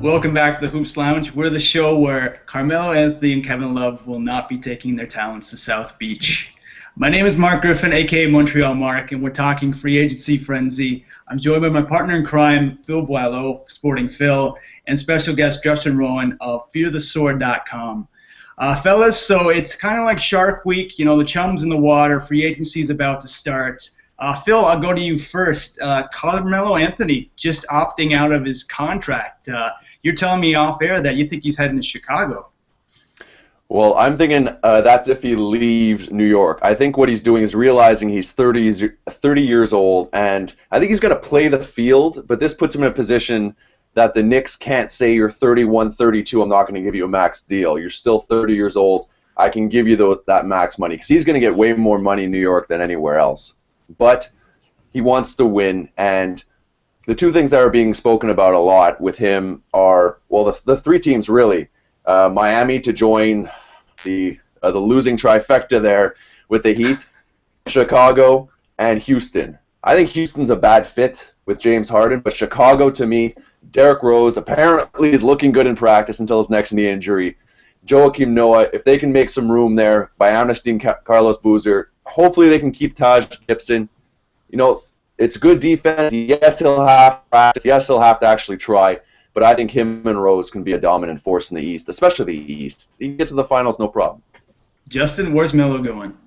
Welcome back to the Hoops Lounge. We're the show where Carmelo Anthony and Kevin Love will not be taking their talents to South Beach. My name is Mark Griffin, aka Montreal Mark, and we're talking free agency frenzy. I'm joined by my partner in crime, Phil Boileau, Sporting Phil, and special guest Justin Rowan of FearTheSword.com. Fellas, so it's kind of like Shark Week. You know, the chum's in the water. Free agency is about to start. Phil, I'll go to you first. Carmelo Anthony just opting out of his contract. You're telling me off air that you think he's heading to Chicago. Well, I'm thinking that's if he leaves New York. I think what he's doing is realizing he's 30 years old, and I think he's going to play the field, but this puts him in a position that the Knicks can't say you're 31, 32, I'm not going to give you a max deal. You're still 30 years old. I can give you that max money, because he's going to get way more money in New York than anywhere else. But he wants to win, and the two things that are being spoken about a lot with him are, well, the three teams really. Miami to join the losing trifecta there with the Heat, Chicago, and Houston. I think Houston's a bad fit with James Harden, but Chicago, to me, Derrick Rose apparently is looking good in practice until his next knee injury. Joakim Noah, if they can make some room there by amnestying Carlos Boozer, hopefully they can keep Taj Gibson. You know, it's good defense. Yes, he'll have to practice. Yes, he'll have to actually try. But I think him and Rose can be a dominant force in the East, especially the East. He can get to the finals, no problem. Justin, where's Melo going?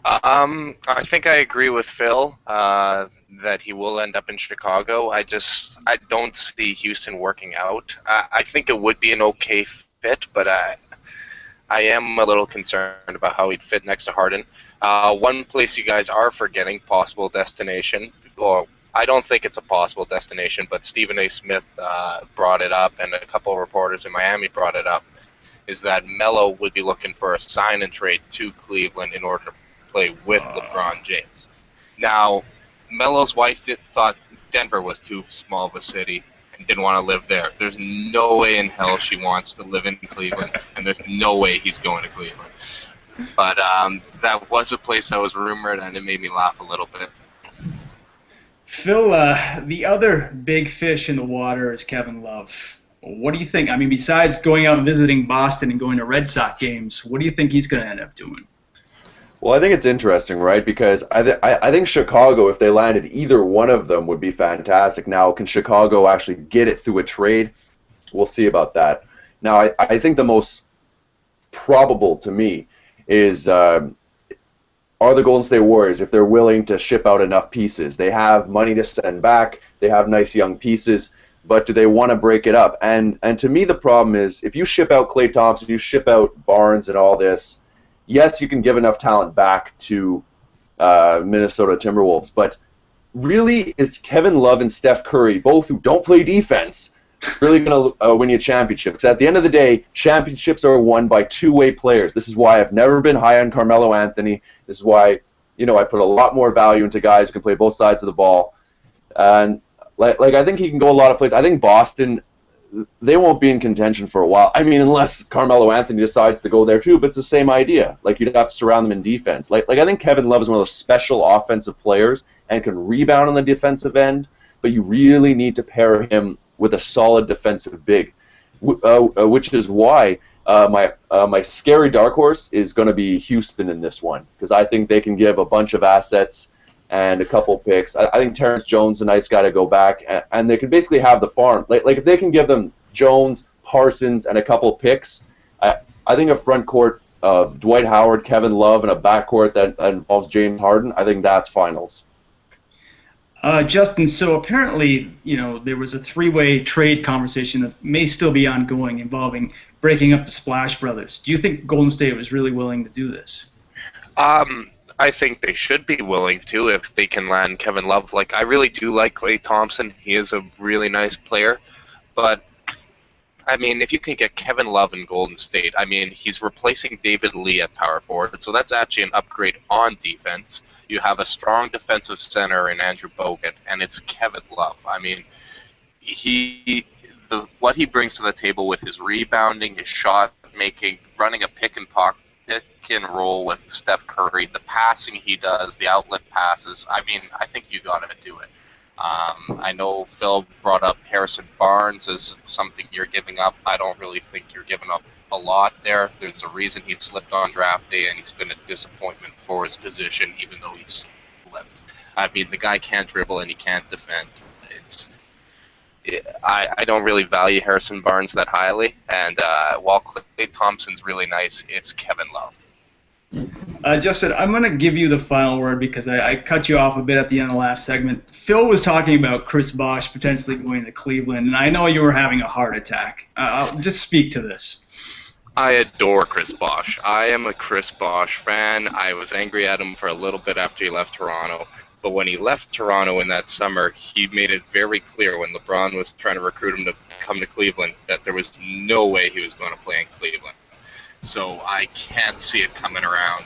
I think I agree with Phil that he will end up in Chicago. I don't see Houston working out. I think it would be an okay fit, but I am a little concerned about how he'd fit next to Harden. One place you guys are forgetting, possible destination. Well, I don't think it's a possible destination, but Stephen A. Smith brought it up, and a couple of reporters in Miami brought it up, is that Melo would be looking for a sign and trade to Cleveland in order to play with LeBron James. Now, Melo's wife thought Denver was too small of a city and didn't want to live there. There's no way in hell she wants to live in Cleveland, and there's no way he's going to Cleveland. But that was a place that was rumored, and it made me laugh a little bit. Phil, the other big fish in the water is Kevin Love. What do you think? I mean, besides going out and visiting Boston and going to Red Sox games, what do you think he's going to end up doing? Well, I think it's interesting, right? Because I think Chicago, if they landed either one of them, would be fantastic. Now, can Chicago actually get it through a trade? We'll see about that. Now, I think the most probable to me is are the Golden State Warriors, if they're willing to ship out enough pieces. They have money to send back. They have nice young pieces. But do they want to break it up? And to me, the problem is if you ship out Klay Thompson, you ship out Barnes and all this, yes, you can give enough talent back to Minnesota Timberwolves. But really, is Kevin Love and Steph Curry, both who don't play defense, really going to win you a championship? Because at the end of the day, championships are won by two-way players. This is why I've never been high on Carmelo Anthony. This is why, you know, I put a lot more value into guys who can play both sides of the ball. And like I think he can go a lot of places. I think Boston, they won't be in contention for a while. I mean, unless Carmelo Anthony decides to go there too, but it's the same idea. Like, you'd have to surround them in defense. Like I think Kevin Love is one of those special offensive players and can rebound on the defensive end, but you really need to pair him with a solid defensive big, which is why my scary dark horse is going to be Houston in this one, because I think they can give a bunch of assets and a couple picks. I think Terrence Jones is a nice guy to go back, and they can basically have the farm. Like if they can give them Jones, Parsons, and a couple picks, I think a front court of Dwight Howard, Kevin Love, and a backcourt that involves James Harden, I think that's finals. Justin, so apparently, you know, there was a three-way trade conversation that may still be ongoing involving breaking up the Splash Brothers. Do you think Golden State was really willing to do this? I think they should be willing to if they can land Kevin Love. Like, I really do like Klay Thompson. He is a really nice player. But, I mean, if you can get Kevin Love in Golden State, I mean, he's replacing David Lee at power forward, so that's actually an upgrade on defense. You have a strong defensive center in Andrew Bogut, and it's Kevin Love. I mean, what he brings to the table with his rebounding, his shot making, running a pick and roll with Steph Curry, the passing he does, the outlet passes. I mean, I think you got to do it. I know Phil brought up Harrison Barnes as something you're giving up. I don't really think you're giving up a lot there. There's a reason he slipped on draft day, and he's been a disappointment for his position, even though he's slipped. I mean, the guy can't dribble and he can't defend. I don't really value Harrison Barnes that highly, and while Klay Thompson's really nice, it's Kevin Love. Justin, I'm going to give you the final word because I cut you off a bit at the end of the last segment. Phil was talking about Chris Bosh potentially going to Cleveland, and I know you were having a heart attack. I'll just speak to this. I adore Chris Bosh. I am a Chris Bosh fan. I was angry at him for a little bit after he left Toronto, but when he left Toronto in that summer, he made it very clear when LeBron was trying to recruit him to come to Cleveland that there was no way he was going to play in Cleveland. So I can't see it coming around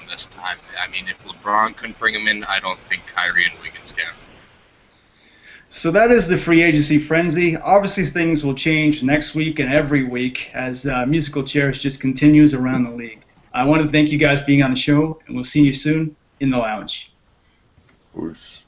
this time. I mean, if LeBron couldn't bring him in, I don't think Kyrie and Wiggins can. So that is the free agency frenzy. Obviously, things will change next week and every week as musical chairs just continues around the league. I want to thank you guys for being on the show, and we'll see you soon in the lounge. Peace.